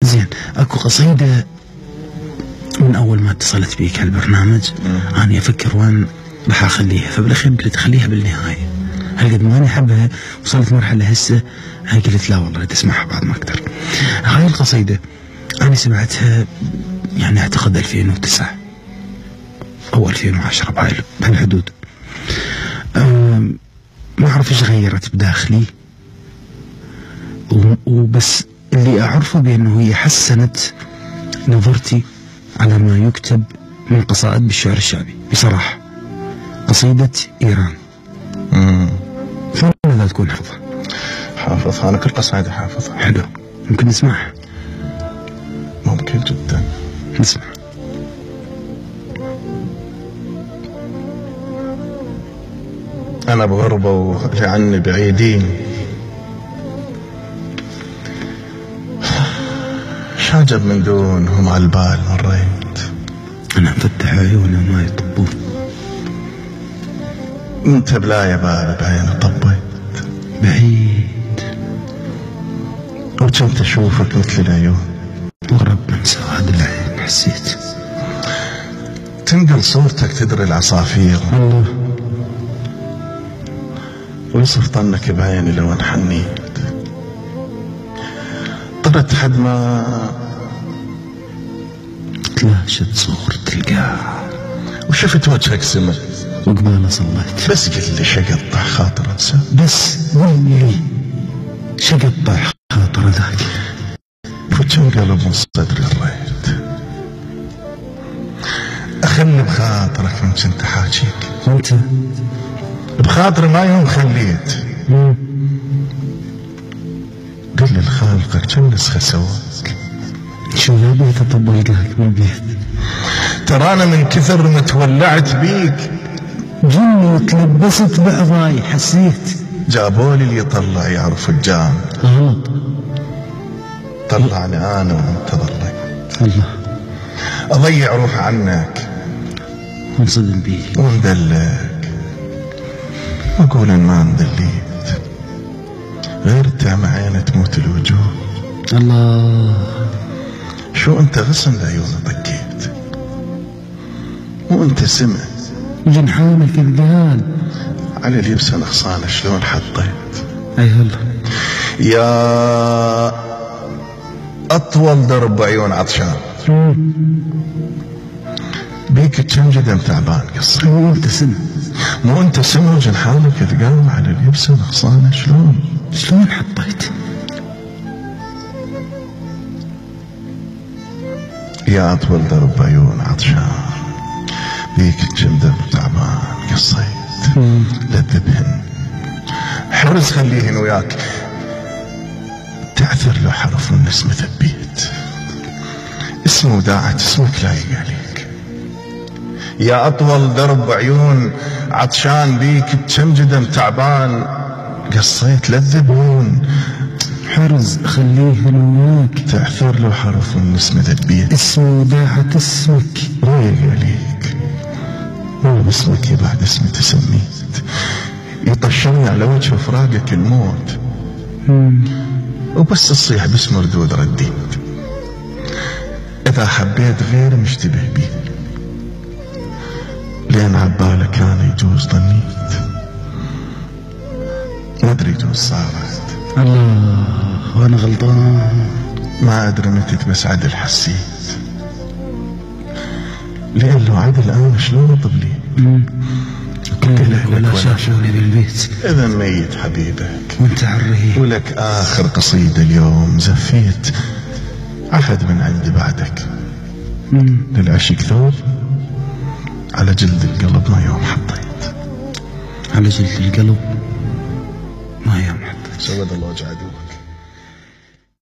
زين، اكو قصيدة من اول ما اتصلت بيك هالبرنامج اني افكر وين راح اخليها، فبالاخير قلت خليها بالنهاية. هل قد ما انا احبها وصلت مرحلة هسه هاي قلت لا والله تسمعها بعد ما اقدر. هاي القصيدة انا سمعتها يعني اعتقد 2009 او 2010 بهالحدود. ما اعرف ايش غيرت بداخلي، وبس اللي اعرفه بانه هي حسنت نظرتي على ما يكتب من قصائد بالشعر الشعبي بصراحة. قصيدة إيران فماذا تكون حافظها؟ حافظها، أنا كل قصائد حافظها. حلو، ممكن نسمعها؟ ممكن جدا نسمع. أنا بغربة وأهلي عني بعيدين، شاجب من دونهم على البال مريت، أنا مفتح عيوني وما يطبون، أنت بلا يا بال بعيني طبيت بعيد وكنت أشوفك مثل العيون، ورب من سواد العين حسيت تنقل صورتك تدري العصافير الله، ويصف طنك بعيني لو انحنيت، طرت حد ما تلاشت صورة القاع وشفت وجهك سمر وقباله صليت، بس قل لي شقطع خاطر انسى، بس قل لي شقطع خاطر ذاك، وكم قلب من صدري الريت، اخلي بخاطرك من كنت حاجيك، وانت بخاطري ما يوم خليت، قل لي لخالقك كم نسخة سواك، شو ذا بيت اطب القاك بالبيت، ترى انا من كثر ما تولعت بيك جني وتلبست بعضاي حسيت، جابولي اللي يطلع يعرف الجان، غلط طلعني انا وانت ضليت، الله اضيع روح عنك وانصدم بيك وندلك، واقول ان ما اندليت غير تعمى عيني تموت الوجوه، الله شو انت غصن لعيوني طقيت، وانت سمع جنحانك الثقال على اليبسة نغصانة شلون حطيت، اي هلا يا اطول درب عيون عطشان بيك كم جدم تعبان قصي، مو انت سمع، مو انت سمع جنحانك ثقال على اليبسة نغصانة شلون حطيت، يا اطول درب عيون عطشان بيك جندب تعبان قصيت، لذبهن حرز خليهن وياك تعثر له حرف من اسم ثبيت، اسمه وداعة اسمك لايق عليك، يا اطول درب عيون عطشان بيك كم جدم تعبان قصيت، لذبهن حرز خليهن وياك تعثر له حرف من اسم ثبيت، اسمه وداعة اسمك لايق عليك، مو باسمك يا بعد اسمي تسميت، يطشرني على وجه فراقك الموت، وبس تصيح باسم ردود رديت، اذا حبيت غير مشتبه بي لين عبالك انا يجوز ظنيت، ما ادري يجوز صارت الله وانا غلطان، ما ادري متى بس عدل حسيت، لان لو عدل انا شلون اطبلي كلك ولا شافوني بالبيت، اذا ميت حبيبك وانت عالرهيب، ولك اخر قصيدة اليوم زفيت عهد من عندي بعدك، للعشق ثوب على جلد القلب ما يوم حطيت، على جلد القلب ما يوم حطيت، سود الله وجع عدوك.